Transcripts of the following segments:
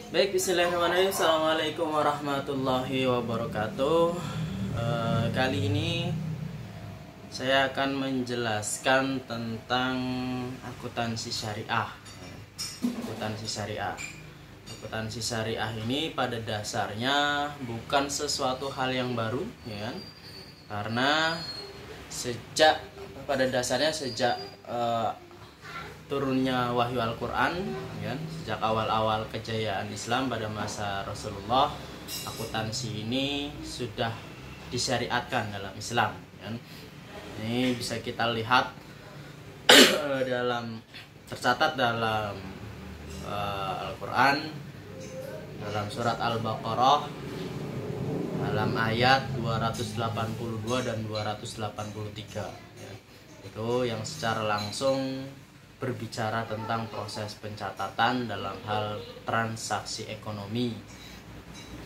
Baik, bismillahirrahmanirrahim. Assalamualaikum warahmatullahi wabarakatuh. Kali ini saya akan menjelaskan tentang akuntansi syariah. Akuntansi syariah. Akuntansi syariah ini pada dasarnya bukan sesuatu hal yang baru, ya kan? Karena sejak turunnya wahyu Al-Quran, ya, sejak awal-awal kejayaan Islam pada masa Rasulullah, akuntansi ini sudah disyariatkan dalam Islam, ya. Ini bisa kita lihat tercatat dalam Al-Quran, dalam surat Al-Baqarah, dalam ayat 282 dan 283, ya. Itu yang secara langsung berbicara tentang proses pencatatan dalam hal transaksi ekonomi,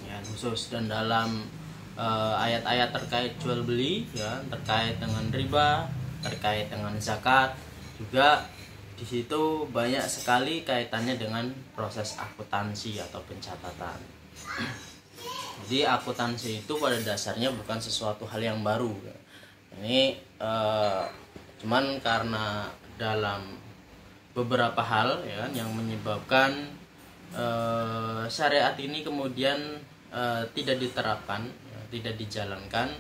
ya, khusus. Dan dalam ayat-ayat terkait jual beli, ya, terkait dengan riba, terkait dengan zakat, juga di situ banyak sekali kaitannya dengan proses akuntansi atau pencatatan. Jadi akuntansi itu pada dasarnya bukan sesuatu hal yang baru, ya. Ini cuman karena dalam beberapa hal, ya, yang menyebabkan syariat ini kemudian tidak diterapkan, ya, tidak dijalankan,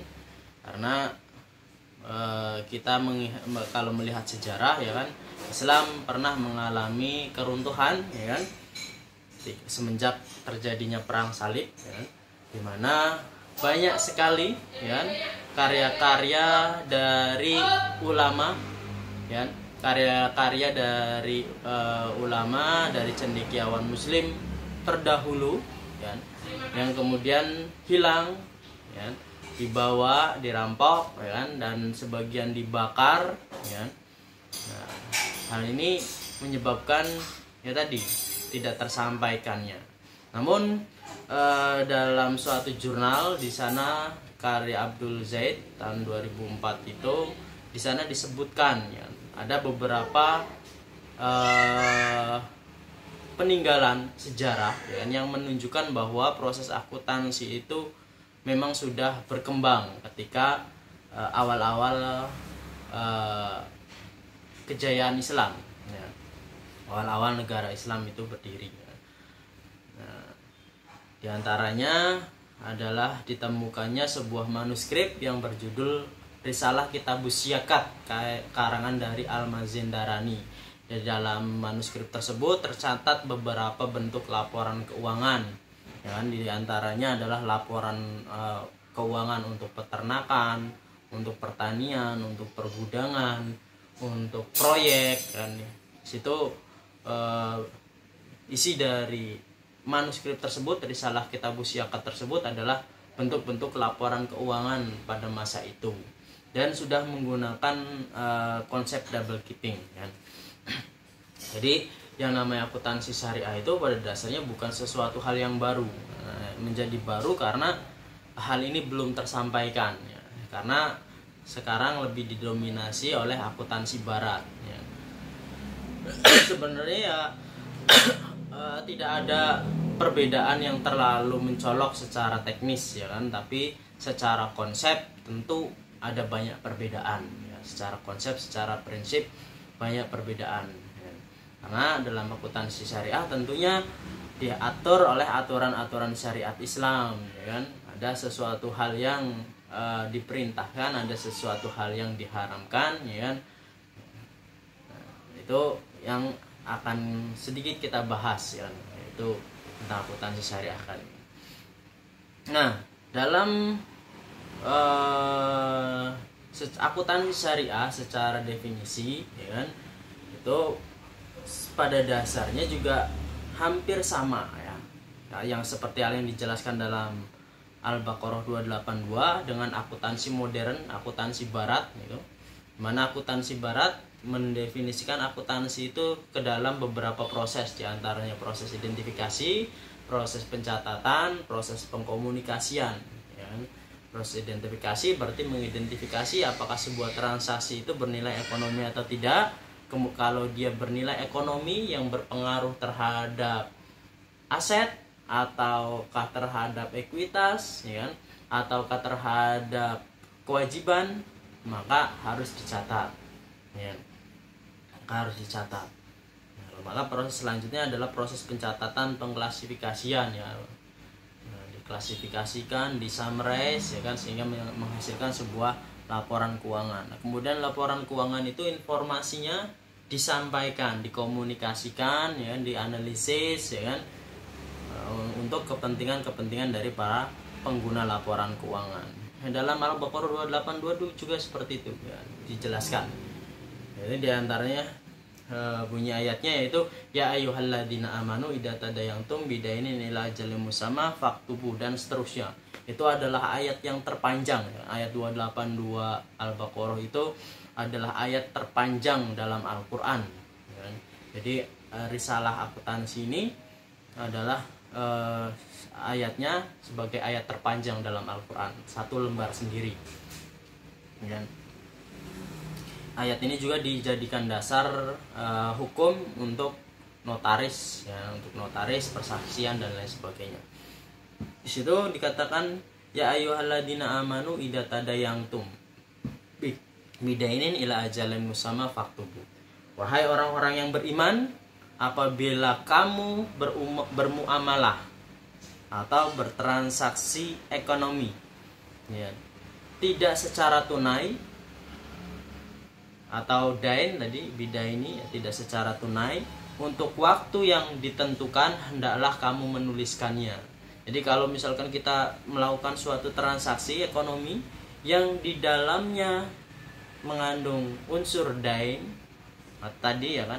karena kita kalau melihat sejarah, ya kan, Islam pernah mengalami keruntuhan, ya kan, semenjak terjadinya perang salib, ya kan, dimana banyak sekali, ya kan, karya-karya dari ulama, ya kan, karya-karya dari ulama, dari cendekiawan muslim terdahulu, ya, yang kemudian hilang, ya, dibawa, dirampok, ya, dan sebagian dibakar, ya. Nah, hal ini menyebabkan, ya, tadi tidak tersampaikannya. Namun dalam suatu jurnal di sana, karya Abdul Zaid tahun 2004 itu, di sana disebutkan, ya, ada beberapa peninggalan sejarah, ya, yang menunjukkan bahwa proses akuntansi itu memang sudah berkembang ketika awal-awal kejayaan Islam, ya, awal-awal negara Islam itu berdiri, ya. Nah, diantaranya adalah ditemukannya sebuah manuskrip yang berjudul Risalah Kitabus Syakat karangan dari Al-Mazindarani. Di dalam manuskrip tersebut tercatat beberapa bentuk laporan keuangan, ya kan? Di antaranya adalah laporan keuangan untuk peternakan, untuk pertanian, untuk pergudangan, untuk proyek, dan situ isi dari manuskrip tersebut, Risalah Kitabus Syakat tersebut, adalah bentuk-bentuk laporan keuangan pada masa itu, dan sudah menggunakan konsep double keeping, ya. Jadi yang namanya akuntansi syariah itu pada dasarnya bukan sesuatu hal yang baru, menjadi baru karena hal ini belum tersampaikan, ya. Karena sekarang lebih didominasi oleh akuntansi barat, ya. Sebenarnya, ya, tidak ada perbedaan yang terlalu mencolok secara teknis, ya kan, tapi secara konsep tentu ada banyak perbedaan, ya. Secara konsep, secara prinsip banyak perbedaan, ya. Karena dalam akuntansi syariah tentunya diatur oleh aturan-aturan syariat Islam, ya kan. Ada sesuatu hal yang diperintahkan, ada sesuatu hal yang diharamkan, ya kan. Nah, itu yang akan sedikit kita bahas, ya, yaitu tentang akuntansi syariah kali ini. Nah, dalam akuntansi syariah secara definisi, ya kan, itu pada dasarnya juga hampir sama, ya. Nah, yang seperti hal yang dijelaskan dalam Al-Baqarah 282 dengan akuntansi modern, akuntansi barat, gitu. Mana akuntansi barat mendefinisikan akuntansi itu ke dalam beberapa proses, diantaranya proses identifikasi, proses pencatatan, proses pengkomunikasian, ya. Proses identifikasi berarti mengidentifikasi apakah sebuah transaksi itu bernilai ekonomi atau tidak. Kalau dia bernilai ekonomi yang berpengaruh terhadap aset ataukah terhadap ekuitas, ya kan, ataukah terhadap kewajiban, maka harus dicatat, ya. Maka harus dicatat. Maka proses selanjutnya adalah proses pencatatan pengklasifikasian, ya. Nah, diklasifikasikan, disummarize, ya kan, sehingga menghasilkan sebuah laporan keuangan. Nah, kemudian laporan keuangan itu informasinya disampaikan, dikomunikasikan, ya, dianalisis, ya kan, untuk kepentingan dari para pengguna laporan keuangan. Dalam Al-Baqarah 282 juga seperti itu, ya, dijelaskan. Jadi diantaranya bunyi ayatnya yaitu ya ayyuhalladzina amanu idza tadayantum bidainin ila ajalin musamma faktubu, dan seterusnya. Itu adalah ayat yang terpanjang, ya. Ayat 282 Al-Baqarah itu adalah ayat terpanjang dalam Al-Qur'an, ya. Jadi risalah akuntansi ini adalah ayatnya sebagai ayat terpanjang dalam Al-Quran, satu lembar sendiri, ya. Ayat ini juga dijadikan dasar hukum untuk notaris, ya, untuk notaris, persaksian dan lain sebagainya. Di situ dikatakan ya ayyuhalladzina amanu idza tadayantum bidainin ila ajalin musamma faktubu. Wahai orang-orang yang beriman, apabila kamu bermuamalah atau bertransaksi ekonomi, ya, tidak secara tunai atau dain tadi bidaini, ya, tidak secara tunai, untuk waktu yang ditentukan hendaklah kamu menuliskannya. Jadi kalau misalkan kita melakukan suatu transaksi ekonomi yang di dalamnya mengandung unsur dain, tadi, ya kan,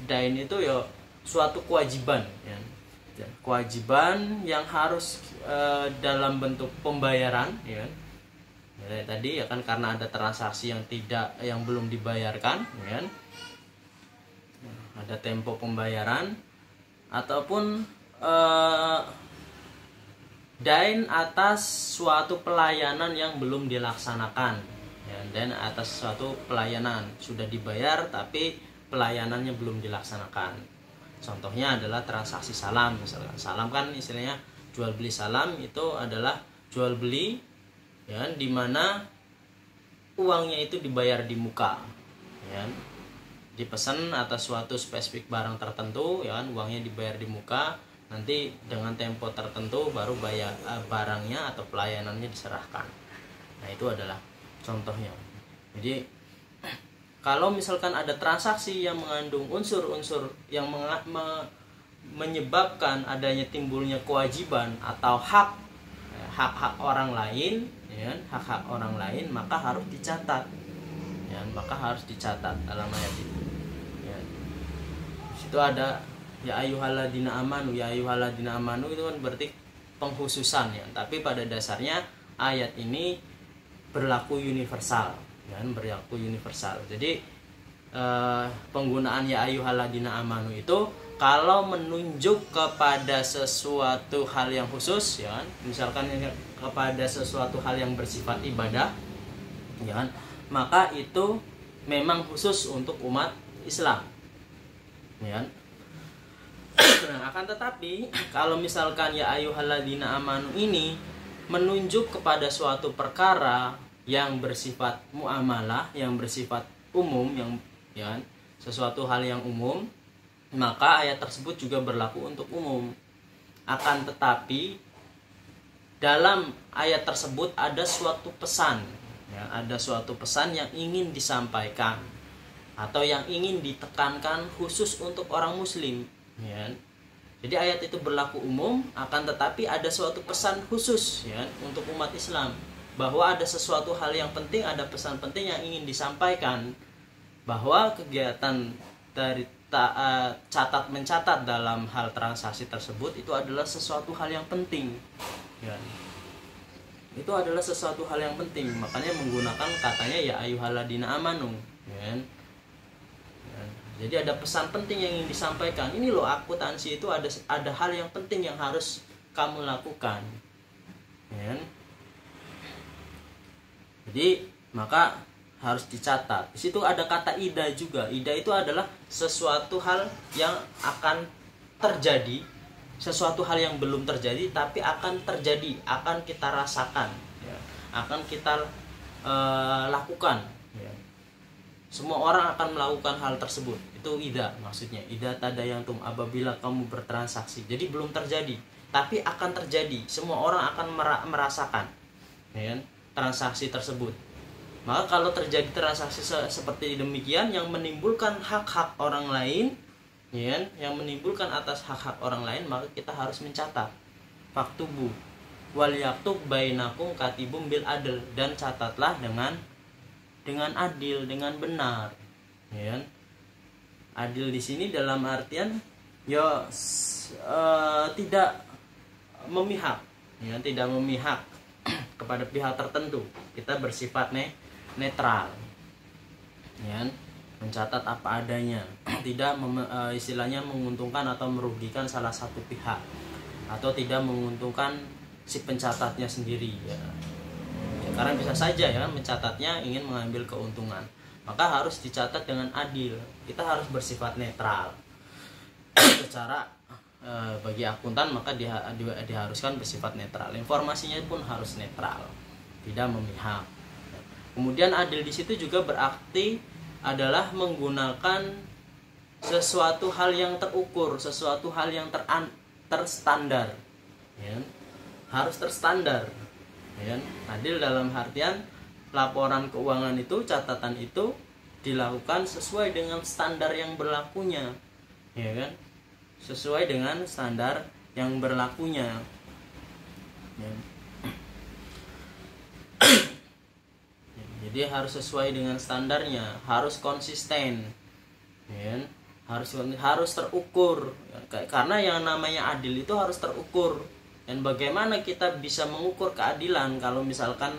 dain itu ya suatu kewajiban, ya. Kewajiban yang harus dalam bentuk pembayaran, ya. Ya, tadi, ya kan, karena ada transaksi yang belum dibayarkan, ya. Ada tempo pembayaran ataupun dain atas suatu pelayanan yang belum dilaksanakan, ya, dan atas suatu pelayanan sudah dibayar tapi pelayanannya belum dilaksanakan. Contohnya adalah transaksi salam, misalkan. Salam kan istilahnya jual beli salam, itu adalah jual beli, ya, di mana uangnya itu dibayar di muka, ya. Dipesan atas suatu spesifik barang tertentu, ya kan, uangnya dibayar di muka, nanti dengan tempo tertentu baru bayar barangnya atau pelayanannya diserahkan. Nah, itu adalah contohnya. Jadi kalau misalkan ada transaksi yang mengandung unsur-unsur yang menyebabkan adanya timbulnya kewajiban atau hak-hak orang lain, ya, hak-hak orang lain, maka harus dicatat, ya, maka harus dicatat dalam ayat itu, ya. Situ ada ya ayyuhalladzina amanu, ya ayyuhalladzina amanu itu kan berarti pengkhususan, ya, tapi pada dasarnya ayat ini berlaku universal, ya, berlaku universal. Jadi penggunaan ya ayyuhalladzina amanu itu kalau menunjuk kepada sesuatu hal yang khusus, ya, misalkan kepada sesuatu hal yang bersifat ibadah, ya, maka itu memang khusus untuk umat Islam, ya. Nah, akan tetapi kalau misalkan ya ayyuhalladzina amanu ini menunjuk kepada suatu perkara yang bersifat muamalah, yang bersifat umum, yang, ya, sesuatu hal yang umum, maka ayat tersebut juga berlaku untuk umum. Akan tetapi dalam ayat tersebut ada suatu pesan, ya, ada suatu pesan yang ingin disampaikan atau yang ingin ditekankan khusus untuk orang muslim, ya. Jadi ayat itu berlaku umum, akan tetapi ada suatu pesan khusus, ya, untuk umat Islam, bahwa ada sesuatu hal yang penting, ada pesan penting yang ingin disampaikan, bahwa kegiatan dari catat mencatat dalam hal transaksi tersebut itu adalah sesuatu hal yang penting, ya. Itu adalah sesuatu hal yang penting, makanya menggunakan katanya ya ayyuhalladzina amanu, ya. Jadi ada pesan penting yang ingin disampaikan. Ini loh, akuntansi itu ada hal yang penting yang harus kamu lakukan, ya. Jadi maka harus dicatat. Di situ ada kata ida juga. Ida itu adalah sesuatu hal yang akan terjadi, sesuatu hal yang belum terjadi tapi akan terjadi, akan kita rasakan, ya, akan kita lakukan, ya. Semua orang akan melakukan hal tersebut. Itu idza maksudnya. Idza tadayantum, apabila kamu bertransaksi. Jadi belum terjadi, tapi akan terjadi. Semua orang akan merasakan, ya, transaksi tersebut. Maka kalau terjadi transaksi seperti demikian yang menimbulkan hak-hak orang lain, ya, yang menimbulkan atas hak-hak orang lain, maka kita harus mencatat. Faktubu wal yaktub bainakum katibum bil adl, dan catatlah dengan adil, dengan benar, ya. Adil di sini dalam artian ya tidak memihak, ya, tidak memihak kepada pihak tertentu. Kita bersifat netral, ya, mencatat apa adanya, tidak istilahnya menguntungkan atau merugikan salah satu pihak, atau tidak menguntungkan si pencatatnya sendiri, ya. Karena bisa saja, ya, mencatatnya ingin mengambil keuntungan, maka harus dicatat dengan adil. Kita harus bersifat netral. Secara bagi akuntan maka diharuskan bersifat netral. Informasinya pun harus netral, tidak memihak. Kemudian adil di situ juga berarti adalah menggunakan sesuatu hal yang terukur, sesuatu hal yang terstandar, ya. Harus terstandar, ya. Adil dalam artian laporan keuangan itu, catatan itu dilakukan sesuai dengan standar yang berlakunya, ya kan? Sesuai dengan standar yang berlakunya, ya. Jadi harus sesuai dengan standarnya, harus konsisten, ya. Harus terukur, ya. Karena yang namanya adil itu harus terukur. Dan bagaimana kita bisa mengukur keadilan kalau misalkan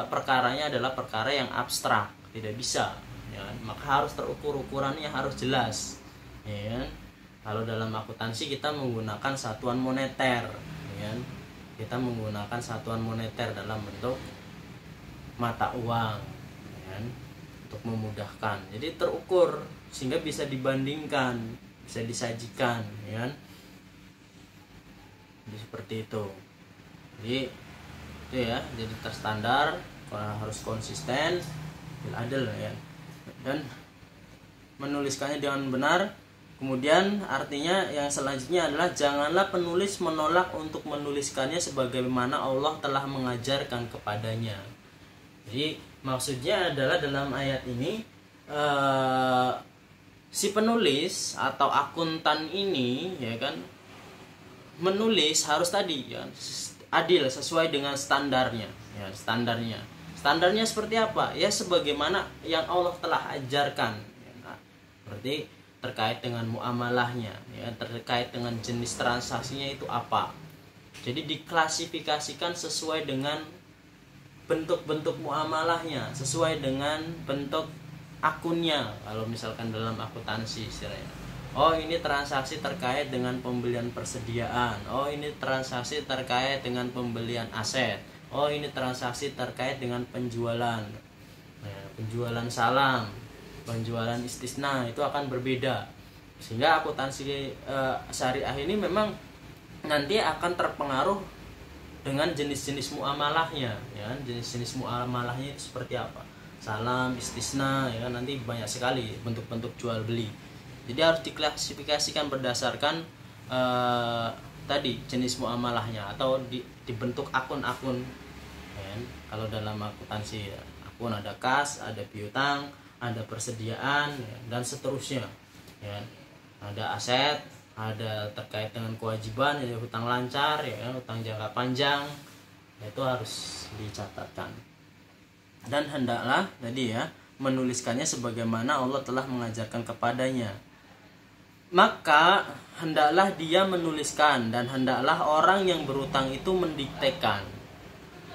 perkaranya adalah perkara yang abstrak, tidak bisa, ya. Maka harus terukur, ukurannya harus jelas, ya. Kalau dalam akuntansi kita menggunakan satuan moneter, ya. Kita menggunakan satuan moneter dalam bentuk mata uang, ya, untuk memudahkan. Jadi terukur sehingga bisa dibandingkan, bisa disajikan, ya. Jadi seperti itu. Jadi itu, ya, jadi terstandar, harus konsisten, adil, ya, dan menuliskannya dengan benar. Kemudian artinya yang selanjutnya adalah janganlah penulis menolak untuk menuliskannya sebagaimana Allah telah mengajarkan kepadanya. Jadi maksudnya adalah dalam ayat ini si penulis atau akuntan ini, ya kan, menulis harus tadi, ya, adil sesuai dengan standarnya, ya. Standarnya seperti apa? Ya sebagaimana yang Allah telah ajarkan, ya. Nah, berarti terkait dengan muamalahnya, ya, terkait dengan jenis transaksinya itu apa. Jadi diklasifikasikan sesuai dengan bentuk-bentuk muamalahnya, sesuai dengan bentuk akunnya. Kalau misalkan dalam akuntansi istilahnya, oh ini transaksi terkait dengan pembelian persediaan, oh ini transaksi terkait dengan pembelian aset, oh ini transaksi terkait dengan penjualan, nah, penjualan salam, penjualan istisna, itu akan berbeda. Sehingga akuntansi syariah ini memang nanti akan terpengaruh dengan jenis-jenis muamalahnya, ya, jenis-jenis muamalahnya itu seperti apa, salam, istisna, ya, nanti banyak sekali bentuk-bentuk jual beli. Jadi harus diklasifikasikan berdasarkan tadi jenis muamalahnya, atau dibentuk akun-akun, ya. Kalau dalam akuntansi, ya, akun ada kas, ada piutang, ada persediaan, ya, dan seterusnya, ya. Ada aset, ada terkait dengan kewajiban, ya, hutang lancar, ya, hutang jangka panjang, ya, itu harus dicatatkan. Dan hendaklah tadi, ya, menuliskannya sebagaimana Allah telah mengajarkan kepadanya. Maka hendaklah dia menuliskan, dan hendaklah orang yang berutang itu mendiktekan,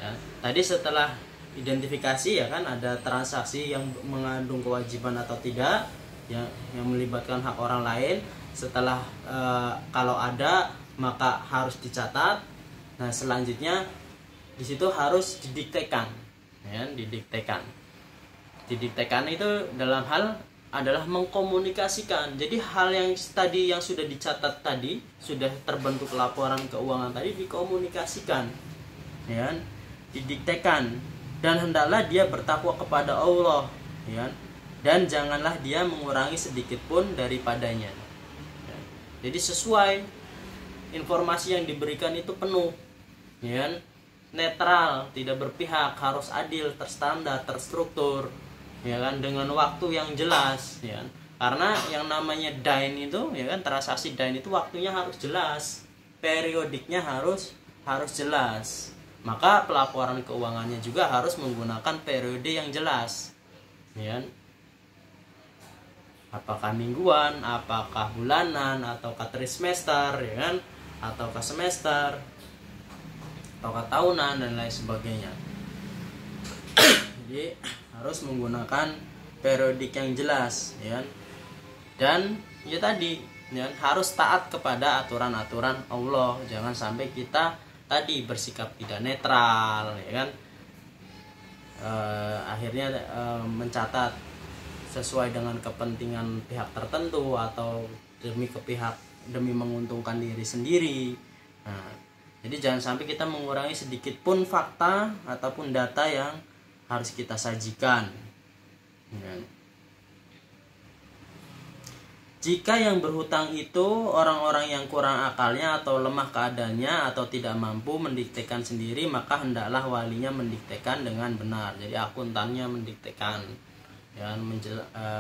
ya. Tadi setelah identifikasi, ya kan, ada transaksi yang mengandung kewajiban atau tidak, yang melibatkan hak orang lain. Setelah kalau ada maka harus dicatat. Nah selanjutnya di situ harus didiktekan, ya, didiktekan itu dalam hal adalah mengkomunikasikan. Jadi hal yang tadi yang sudah dicatat tadi, sudah terbentuk laporan keuangan tadi, dikomunikasikan, ya kan? Didiktekan, dan hendaklah dia bertakwa kepada Allah, ya kan? Dan janganlah dia mengurangi sedikit pun daripadanya. Ya. Jadi sesuai informasi yang diberikan itu penuh, ya kan? Netral, tidak berpihak, harus adil, terstandar, terstruktur, ya kan, dengan waktu yang jelas, ya kan? Karena yang namanya DAIN itu, ya kan, transaksi DAIN itu waktunya harus jelas, periodiknya harus jelas. Maka pelaporan keuangannya juga harus menggunakan periode yang jelas, ya kan? Apakah mingguan, apakah bulanan, ataukah trimester, ya kan, ataukah semester, ataukah tahunan, dan lain sebagainya. Jadi harus menggunakan periodik yang jelas, ya. Dan ya tadi, ya, harus taat kepada aturan-aturan Allah. Jangan sampai kita tadi bersikap tidak netral, ya kan. Akhirnya mencatat sesuai dengan kepentingan pihak tertentu atau demi menguntungkan diri sendiri. Nah, jadi jangan sampai kita mengurangi sedikit pun fakta ataupun data yang harus kita sajikan. Jika yang berhutang itu orang-orang yang kurang akalnya atau lemah keadaannya atau tidak mampu mendiktekan sendiri, maka hendaklah walinya mendiktekan dengan benar. Jadi akuntannya mendiktekan, ya,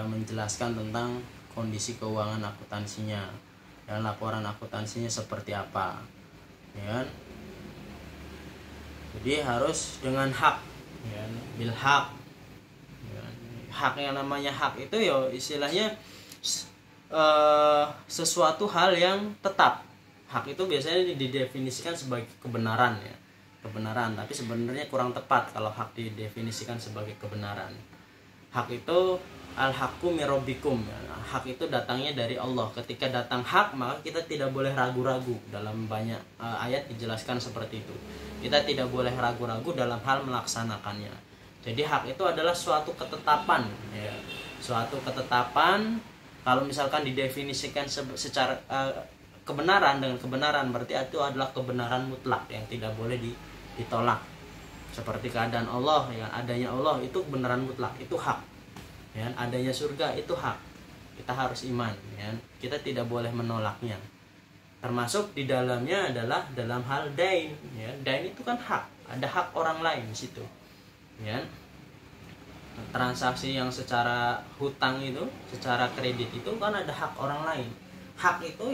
menjelaskan tentang kondisi keuangan akuntansinya dan laporan akuntansinya seperti apa, ya. Jadi harus dengan hak, ya, bil hak. Ya, hak yang namanya hak itu ya istilahnya sesuatu hal yang tetap. Hak itu biasanya didefinisikan sebagai kebenaran, ya, kebenaran. Tapi sebenarnya kurang tepat kalau hak didefinisikan sebagai kebenaran. Hak itu al-haqqu mirabbikum, ya. Hak itu datangnya dari Allah. Ketika datang hak, maka kita tidak boleh ragu-ragu. Dalam banyak ayat dijelaskan seperti itu. Kita tidak boleh ragu-ragu dalam hal melaksanakannya. Jadi hak itu adalah suatu ketetapan, ya. Suatu ketetapan. Kalau misalkan didefinisikan secara kebenaran, dengan kebenaran berarti itu adalah kebenaran mutlak yang tidak boleh ditolak. Seperti keadaan Allah, ya, adanya Allah itu kebenaran mutlak, itu hak. Ya, adanya surga itu hak. Kita harus iman, ya. Kita tidak boleh menolaknya. Termasuk di dalamnya adalah dalam hal dain, ya. Dain itu kan hak, ada hak orang lain di situ, ya. Transaksi yang secara hutang itu, secara kredit itu kan ada hak orang lain. Hak itu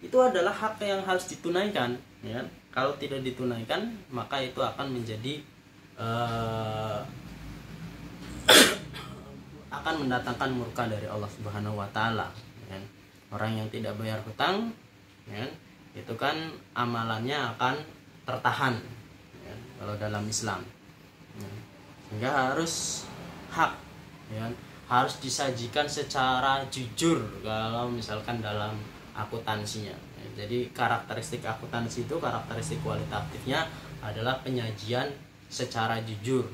itu adalah hak yang harus ditunaikan, ya. Kalau tidak ditunaikan, maka itu akan menjadi akan mendatangkan murka dari Allah Subhanahu wa taala, ya. Orang yang tidak bayar hutang, ya, itu kan amalannya akan tertahan, ya, kalau dalam Islam, ya. Sehingga harus hak, ya, harus disajikan secara jujur kalau misalkan dalam akuntansinya, ya. Jadi karakteristik akuntansi itu, karakteristik kualitatifnya adalah penyajian secara jujur,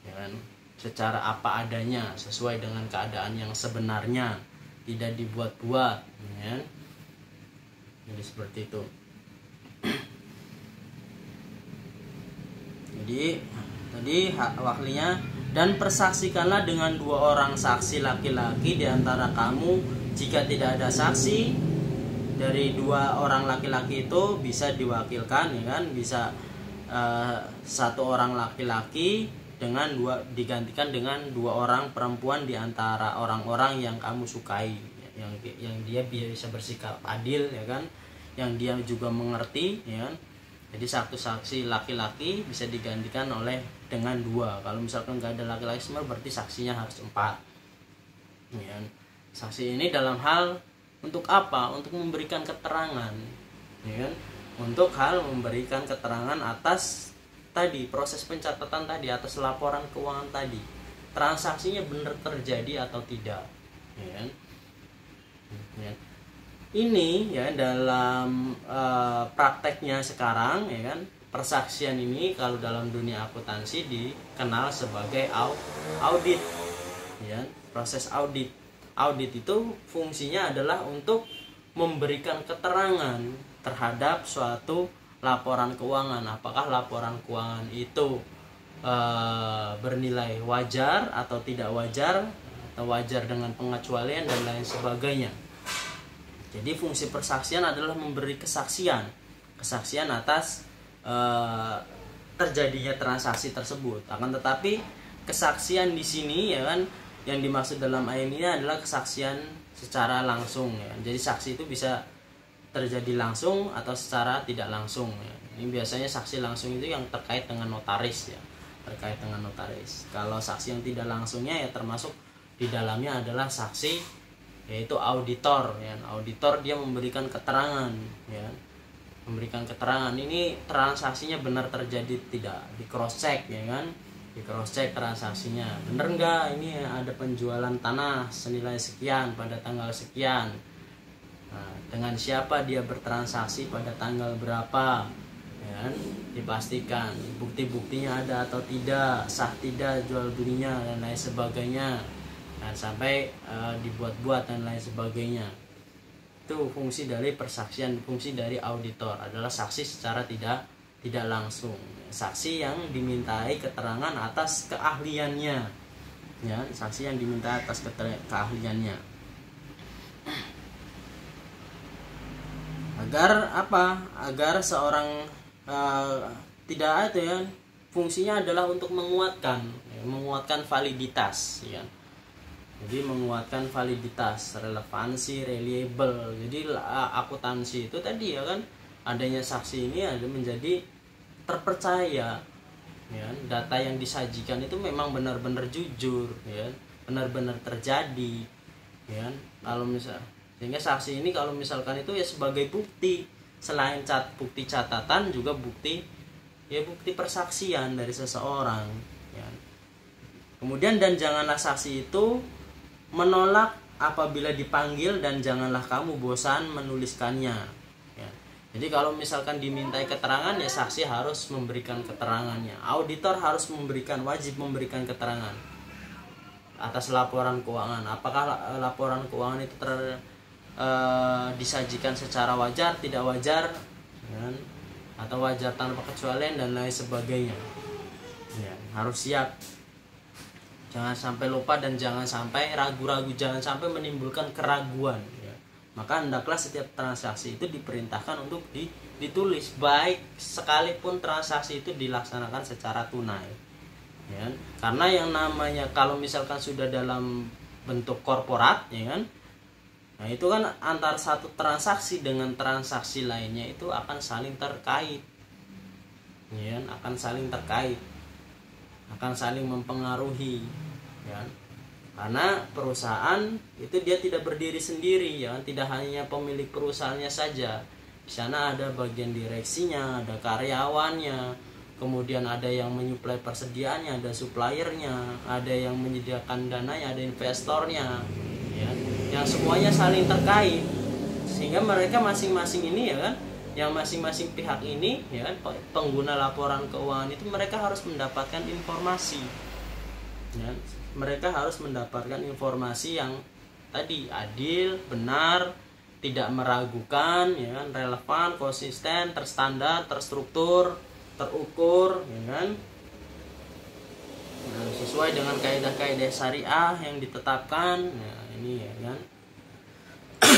ya kan? Secara apa adanya, sesuai dengan keadaan yang sebenarnya, tidak dibuat-buat, ya. Jadi seperti itu. Jadi tadi hak wakilnya, dan persaksikanlah dengan 2 orang saksi laki-laki di antara kamu. Jika tidak ada saksi dari 2 orang laki-laki itu bisa diwakilkan, ya kan, bisa 1 orang laki-laki digantikan dengan 2 orang perempuan di antara orang-orang yang kamu sukai, yang dia bisa bersikap adil, ya kan, yang dia juga mengerti, ya kan. Jadi 1 saksi laki-laki bisa digantikan dengan 2. Kalau misalkan nggak ada laki-laki semua, berarti saksinya harus 4. Ya. Saksi ini dalam hal untuk apa? Untuk memberikan keterangan, ya kan? Untuk hal memberikan keterangan atas tadi proses pencatatan tadi, atas laporan keuangan tadi, transaksinya benar terjadi atau tidak, ya kan? Ya. Ini, ya, dalam prakteknya sekarang, ya kan, persaksian ini kalau dalam dunia akuntansi dikenal sebagai audit, ya. Proses audit itu fungsinya adalah untuk memberikan keterangan terhadap suatu laporan keuangan, apakah laporan keuangan itu bernilai wajar atau tidak wajar, atau wajar dengan pengecualian dan lain sebagainya. Jadi fungsi persaksian adalah memberi kesaksian atas terjadinya transaksi tersebut. Akan tetapi kesaksian di sini, ya kan, yang dimaksud dalam ayat ini adalah kesaksian secara langsung, ya. Jadi saksi itu bisa terjadi langsung atau secara tidak langsung, ya. Ini biasanya saksi langsung itu yang terkait dengan notaris, ya, terkait dengan notaris. Kalau saksi yang tidak langsungnya ya termasuk di dalamnya adalah saksi, yaitu auditor, ya. Auditor dia memberikan keterangan, ya, memberikan keterangan ini transaksinya benar terjadi tidak, di cross check, ya kan, di cross check transaksinya benar enggak, ini ada penjualan tanah senilai sekian pada tanggal sekian, nah, dengan siapa dia bertransaksi pada tanggal berapa, ya kan? Dipastikan bukti-buktinya ada atau tidak, sah tidak jual belinya dan lain sebagainya, dan sampai dibuat-buat dan lain sebagainya. Itu fungsi dari persaksian. Fungsi dari auditor adalah saksi secara tidak langsung, saksi yang dimintai keterangan atas keahliannya, ya, saksi yang diminta atas keahliannya. Agar apa? Agar seorang tidak ada, ya, fungsinya adalah untuk menguatkan validitas, ya. Jadi menguatkan validitas, relevansi, reliable. Jadi akuntansi itu tadi, ya kan, adanya saksi ini ada menjadi terpercaya, ya. Data yang disajikan itu memang benar-benar jujur, ya, benar-benar terjadi, ya. Kalau misal, sehingga saksi ini kalau misalkan itu ya sebagai bukti, selain bukti catatan juga bukti, ya, bukti persaksian dari seseorang, ya. Kemudian dan janganlah saksi itu menolak apabila dipanggil dan janganlah kamu bosan menuliskannya, ya. Jadi kalau misalkan dimintai keterangan, ya saksi harus memberikan keterangannya. Auditor harus wajib memberikan keterangan atas laporan keuangan. Apakah laporan keuangan itu disajikan secara wajar, tidak wajar, ya, atau wajar tanpa kecualian dan lain sebagainya, ya, harus siap. Jangan sampai lupa dan jangan sampai ragu-ragu, jangan sampai menimbulkan keraguan, ya. Maka hendaklah setiap transaksi itu diperintahkan untuk ditulis, baik sekalipun transaksi itu dilaksanakan secara tunai, ya. Karena yang namanya kalau misalkan sudah dalam bentuk korporat, ya kan, nah itu kan antar satu transaksi dengan transaksi lainnya itu akan saling terkait, ya, akan saling mempengaruhi, ya. Karena perusahaan itu dia tidak berdiri sendiri, ya, tidak hanya pemilik perusahaannya saja. Di sana ada bagian direksinya, ada karyawannya, kemudian ada yang menyuplai persediaannya, ada suppliernya, ada yang menyediakan dananya, ada investornya, ya, yang semuanya saling terkait, sehingga mereka masing-masing ini, ya kan, yang masing-masing pihak ini, ya kan, pengguna laporan keuangan itu mereka harus mendapatkan informasi, ya. Mereka harus mendapatkan informasi yang tadi adil, benar, tidak meragukan, ya kan, relevan, konsisten, terstandar, terstruktur, terukur, ya kan, nah, sesuai dengan kaidah-kaidah syariah yang ditetapkan, ya, ini, ya kan,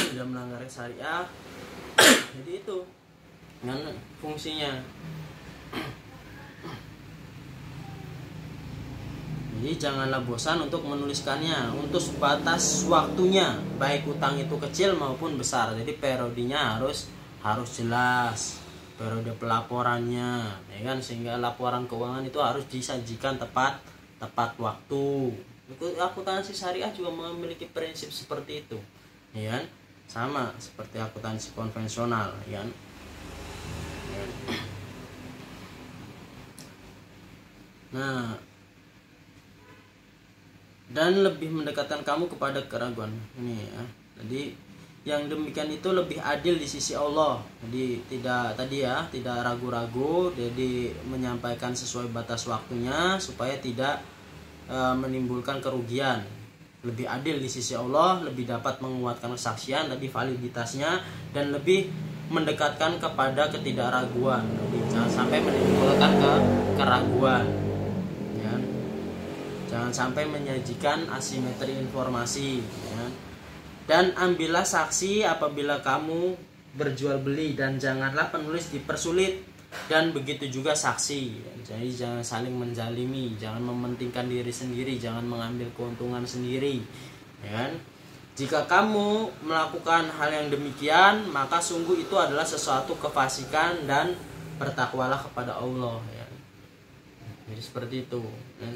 tidak melanggar syariah. Jadi itu kan fungsinya. Jadi janganlah bosan untuk menuliskannya, untuk batas waktunya, baik utang itu kecil maupun besar. Jadi periodenya harus jelas, periode pelaporannya, ya kan, sehingga laporan keuangan itu harus disajikan tepat waktu. Akuntansi syariah juga memiliki prinsip seperti itu, ya kan, sama seperti akuntansi konvensional, ya kan. Nah, dan lebih mendekatkan kamu kepada keraguan ini, ya. Jadi yang demikian itu lebih adil di sisi Allah. Jadi tidak ragu-ragu, jadi menyampaikan sesuai batas waktunya supaya tidak menimbulkan kerugian, lebih adil di sisi Allah, lebih dapat menguatkan kesaksian, lebih validitasnya, dan lebih mendekatkan kepada ketidakraguan. Jadi jangan sampai menimbulkan keraguan, ya. Jangan sampai menyajikan asimetri informasi, ya. Dan ambillah saksi apabila kamu berjual beli, dan janganlah penulis dipersulit, dan begitu juga saksi. Jadi jangan saling menzalimi, jangan mementingkan diri sendiri, jangan mengambil keuntungan sendiri, ya kan? Jika kamu melakukan hal yang demikian, maka sungguh itu adalah sesuatu kefasikan, dan bertakwalah kepada Allah, ya. Jadi seperti itu, ya.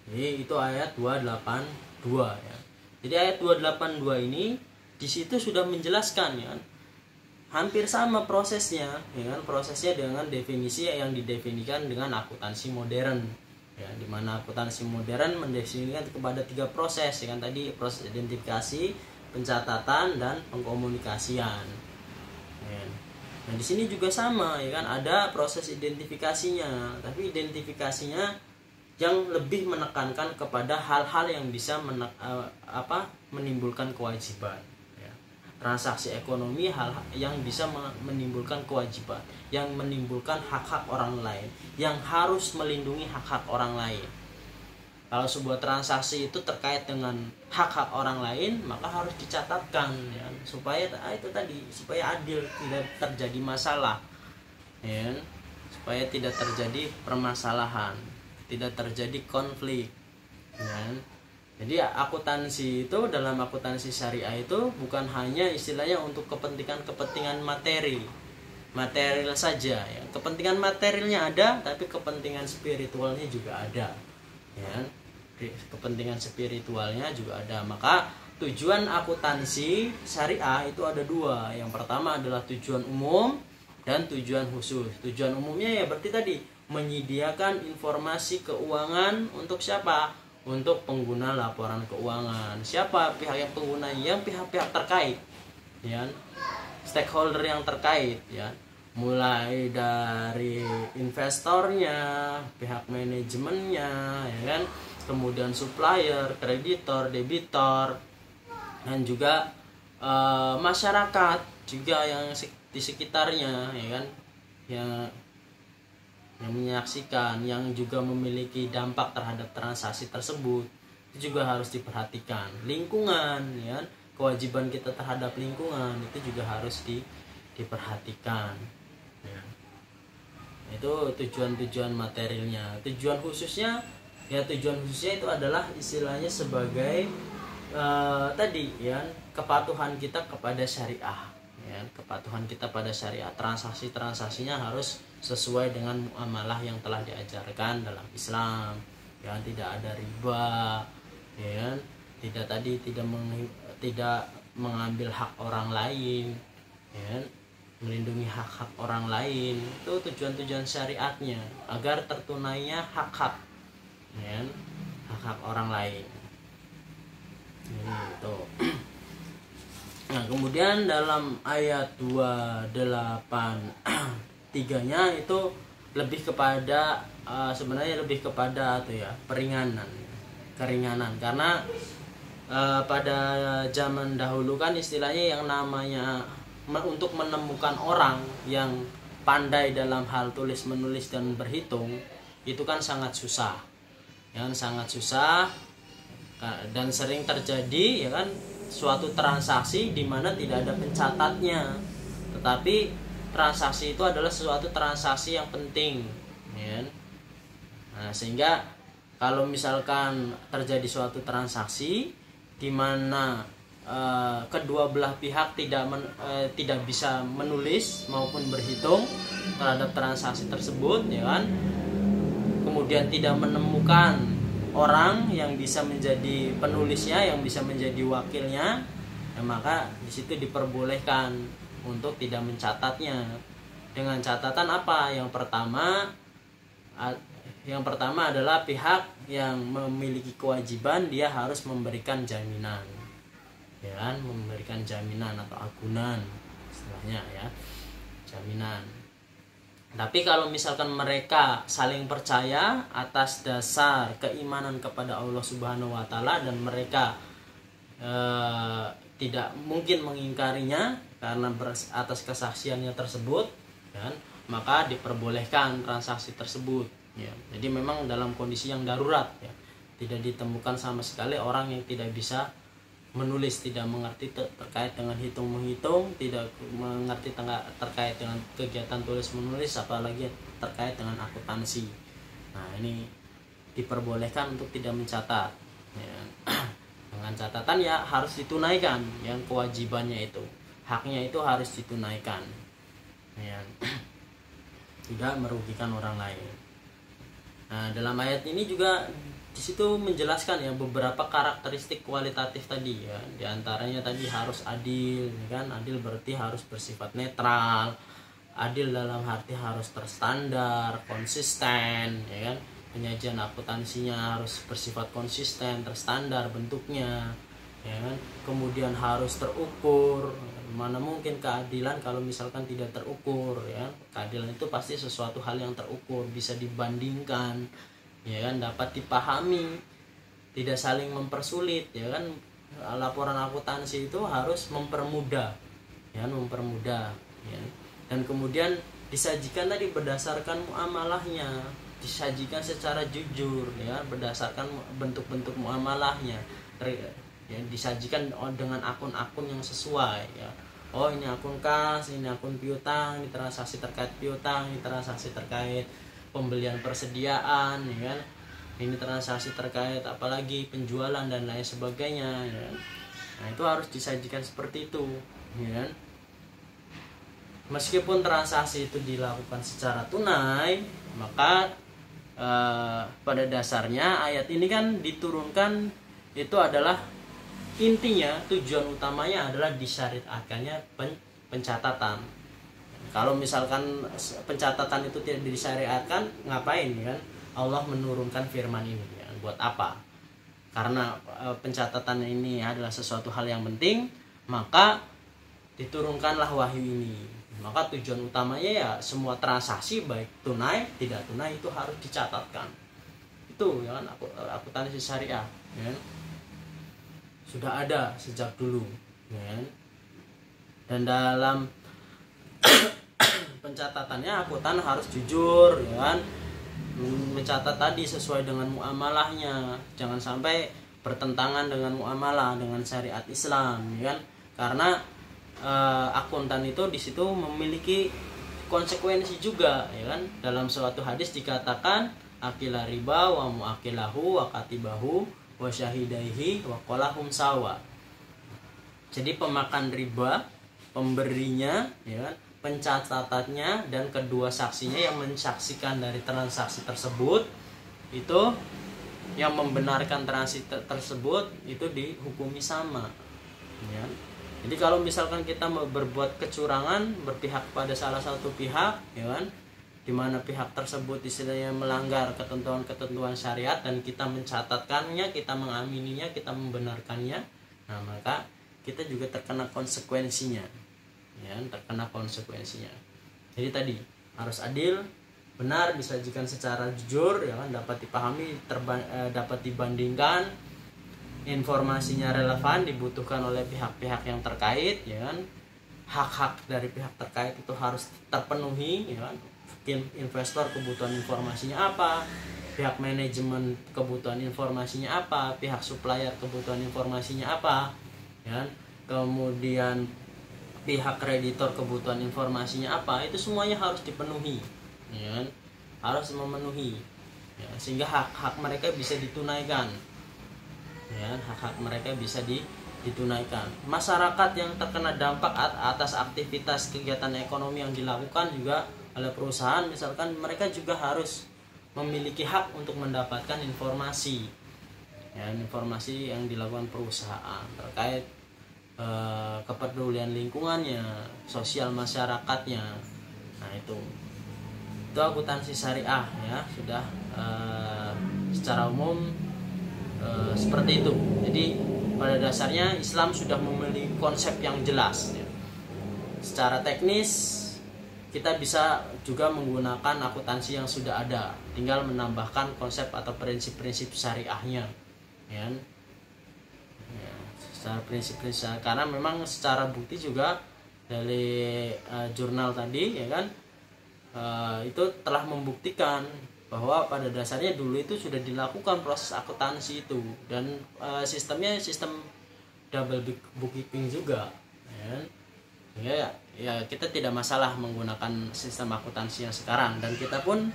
Jadi itu ayat 282, ya. Jadi ayat 282 ini di situ sudah menjelaskan, ya, hampir sama prosesnya, ya kan? Prosesnya dengan definisi yang didefinisikan dengan akuntansi modern, ya, di mana akuntansi modern mendefinisikan kepada 3 proses, ya kan? Tadi proses identifikasi, pencatatan, dan pengkomunikasian, ya. Nah di sini juga sama, ya kan? Ada proses identifikasinya, tapi identifikasinya yang lebih menekankan kepada hal-hal yang bisa menimbulkan kewajiban, ya. Transaksi ekonomi, hal yang bisa menimbulkan kewajiban, yang menimbulkan hak-hak orang lain, yang harus melindungi hak-hak orang lain. Kalau sebuah transaksi itu terkait dengan hak-hak orang lain, maka harus dicatatkan, ya, supaya itu tadi, supaya adil, tidak terjadi masalah, ya, supaya tidak terjadi permasalahan, tidak terjadi konflik, ya. Jadi akuntansi itu, dalam akuntansi syariah itu bukan hanya istilahnya untuk kepentingan material saja, ya. Kepentingan materialnya ada, tapi kepentingan spiritualnya juga ada, ya. Kepentingan spiritualnya juga ada. Maka tujuan akuntansi syariah itu ada 2. Yang pertama adalah tujuan umum dan tujuan khusus. Tujuan umumnya ya berarti tadi menyediakan informasi keuangan untuk siapa? Untuk pengguna laporan keuangan. Siapa pihak yang pengguna? Yang pihak-pihak terkait, ya, stakeholder yang terkait, ya, mulai dari investornya, pihak manajemennya, ya kan, kemudian supplier, kreditor, debitor, dan juga masyarakat juga yang di sekitarnya, ya kan, yang menyaksikan, yang juga memiliki dampak terhadap transaksi tersebut, itu juga harus diperhatikan. Lingkungan, ya, kewajiban kita terhadap lingkungan itu juga harus diperhatikan, ya. Itu tujuan-tujuan materialnya. Tujuan khususnya itu adalah istilahnya sebagai tadi, ya, kepatuhan kita kepada syariah, ya, kepatuhan kita pada syariah. Transaksinya harus sesuai dengan muamalah yang telah diajarkan dalam Islam, ya, tidak ada riba, ya, tidak mengambil hak orang lain, ya, melindungi hak-hak orang lain. Itu tujuan-tujuan syariatnya, agar tertunainya hak-hak, ya, hak-hak orang lain. Jadi itu. Nah, kemudian dalam ayat 283-nya itu lebih kepada sebenarnya lebih kepada keringanan, karena pada zaman dahulu kan istilahnya yang namanya untuk menemukan orang yang pandai dalam hal tulis menulis dan berhitung itu kan sangat susah, dan sering terjadi, ya kan, suatu transaksi di mana tidak ada pencatatnya, tetapi transaksi itu adalah suatu transaksi yang penting, ya. Nah, sehingga kalau misalkan terjadi suatu transaksi di mana kedua belah pihak tidak bisa menulis maupun berhitung terhadap transaksi tersebut, ya kan, kemudian tidak menemukan orang yang bisa menjadi penulisnya, yang bisa menjadi wakilnya, ya, maka di situ diperbolehkan untuk tidak mencatatnya. Dengan catatan apa? Yang pertama adalah pihak yang memiliki kewajiban dia harus memberikan jaminan, ya kan, memberikan jaminan atau agunan istilahnya, ya, jaminan. Tapi kalau misalkan mereka saling percaya atas dasar keimanan kepada Allah Subhanahu wa taala dan mereka tidak mungkin mengingkarinya karena atas kesaksiannya tersebut, kan, maka diperbolehkan transaksi tersebut, ya. Jadi memang dalam kondisi yang darurat, ya, tidak ditemukan sama sekali orang yang tidak bisa menulis, tidak mengerti terkait dengan hitung menghitung, tidak mengerti terkait dengan kegiatan tulis menulis, apalagi terkait dengan akuntansi. Nah, ini diperbolehkan untuk tidak mencatat, ya. Dengan catatan ya harus ditunaikan, yang kewajibannya itu, haknya itu harus ditunaikan, ya. Tidak merugikan orang lain. Nah, dalam ayat ini juga di situ menjelaskan ya beberapa karakteristik kualitatif tadi, ya. Di antaranya tadi harus adil, ya kan? Adil berarti harus bersifat netral. Adil dalam arti harus terstandar, konsisten, ya kan? Penyajian akuntansinya harus bersifat konsisten, terstandar bentuknya, ya kan? Kemudian harus terukur. Mana mungkin keadilan kalau misalkan tidak terukur, ya. Keadilan itu pasti sesuatu hal yang terukur, bisa dibandingkan, ya kan, dapat dipahami, tidak saling mempersulit, ya kan. Laporan akuntansi itu harus mempermudah, ya, mempermudah, ya. Dan kemudian disajikan tadi berdasarkan muamalahnya, disajikan secara jujur, ya, berdasarkan bentuk-bentuk muamalahnya, ya, disajikan dengan akun-akun yang sesuai, ya. Oh, ini akun kas, ini akun piutang, ini transaksi terkait piutang, ini transaksi terkait pembelian persediaan, ya kan. Ini transaksi terkait apalagi penjualan dan lain sebagainya, ya. Nah, itu harus disajikan seperti itu, ya kan. Meskipun transaksi itu dilakukan secara tunai, maka pada dasarnya ayat ini kan diturunkan itu adalah intinya, tujuan utamanya adalah disyariatkannya pencatatan. Kalau misalkan pencatatan itu tidak disyariatkan, ngapain, kan? Allah menurunkan firman ini, ya. Buat apa? Karena pencatatan ini adalah sesuatu hal yang penting, maka diturunkanlah wahyu ini. Maka tujuan utamanya ya semua transaksi baik tunai tidak tunai itu harus dicatatkan. Itu, ya kan, akuntansi syariah, ya. Sudah ada sejak dulu, ya kan? Dan dalam pencatatannya akuntan harus jujur, ya kan, mencatat tadi sesuai dengan muamalahnya, jangan sampai bertentangan dengan muamalah dengan syariat Islam, ya kan? Karena akuntan itu di situ memiliki konsekuensi juga, ya kan? Dalam suatu hadis dikatakan akila riba wa muakilahu wa katibahu wa syahidaihi wa qalahum sawa. Jadi pemakan riba, pemberinya, ya kan, pencatatannya dan kedua saksinya yang mensaksikan dari transaksi tersebut, itu yang membenarkan transaksi tersebut itu dihukumi sama, ya. Jadi kalau misalkan kita mau berbuat kecurangan, berpihak pada salah satu pihak, ya kan, di mana pihak tersebut istilahnya melanggar ketentuan-ketentuan syariat dan kita mencatatkannya, kita mengamininya, kita membenarkannya, nah maka kita juga terkena konsekuensinya, ya, terkena konsekuensinya. Jadi tadi harus adil, benar, disajikan secara jujur, ya kan, dapat dipahami, dapat dibandingkan, informasinya relevan, dibutuhkan oleh pihak-pihak yang terkait, ya kan. Hak-hak dari pihak terkait itu harus terpenuhi, ya kan. Investor kebutuhan informasinya apa, pihak manajemen kebutuhan informasinya apa, pihak supplier kebutuhan informasinya apa, ya kan. Kemudian pihak kreditor kebutuhan informasinya apa, itu semuanya harus dipenuhi, ya kan. Harus memenuhi, ya, sehingga hak-hak mereka bisa ditunaikan, ya, hak-hak mereka bisa ditunaikan. Masyarakat yang terkena dampak atas aktivitas kegiatan ekonomi yang dilakukan juga oleh perusahaan, misalkan mereka juga harus memiliki hak untuk mendapatkan informasi, ya, informasi yang dilakukan perusahaan terkait kepedulian lingkungannya, sosial masyarakatnya. Nah, itu akuntansi syariah, ya, sudah secara umum seperti itu. Jadi pada dasarnya Islam sudah memiliki konsep yang jelas, ya. Secara teknis kita bisa juga menggunakan akuntansi yang sudah ada, tinggal menambahkan konsep atau prinsip-prinsip syariahnya, ya. Ya, secara prinsip-prinsip, karena memang secara bukti juga dari jurnal tadi, ya kan, itu telah membuktikan bahwa pada dasarnya dulu itu sudah dilakukan proses akuntansi itu, dan sistemnya sistem double bookkeeping juga, ya. Ya kita tidak masalah menggunakan sistem akuntansi yang sekarang, dan kita pun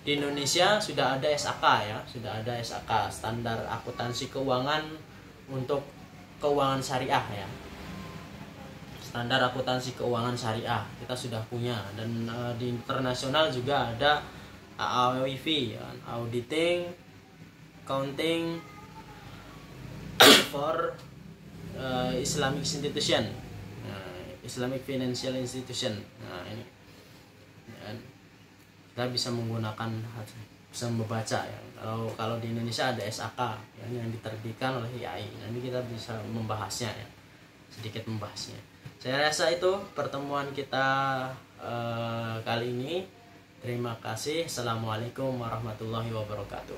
di Indonesia sudah ada SAK, ya, sudah ada SAK, standar akuntansi keuangan untuk keuangan syariah, ya, standar akuntansi keuangan syariah kita sudah punya, dan di internasional juga ada AAWIV, ya, Auditing Accounting for Islamic Institution, Islamic Financial Institution. Nah ini, dan kita bisa menggunakan, bisa membaca, ya. Kalau di Indonesia ada SAK, ya, yang diterbitkan oleh IAI. Nanti kita bisa membahasnya, ya, sedikit membahasnya. Saya rasa itu pertemuan kita kali ini. Terima kasih. Assalamualaikum warahmatullahi wabarakatuh.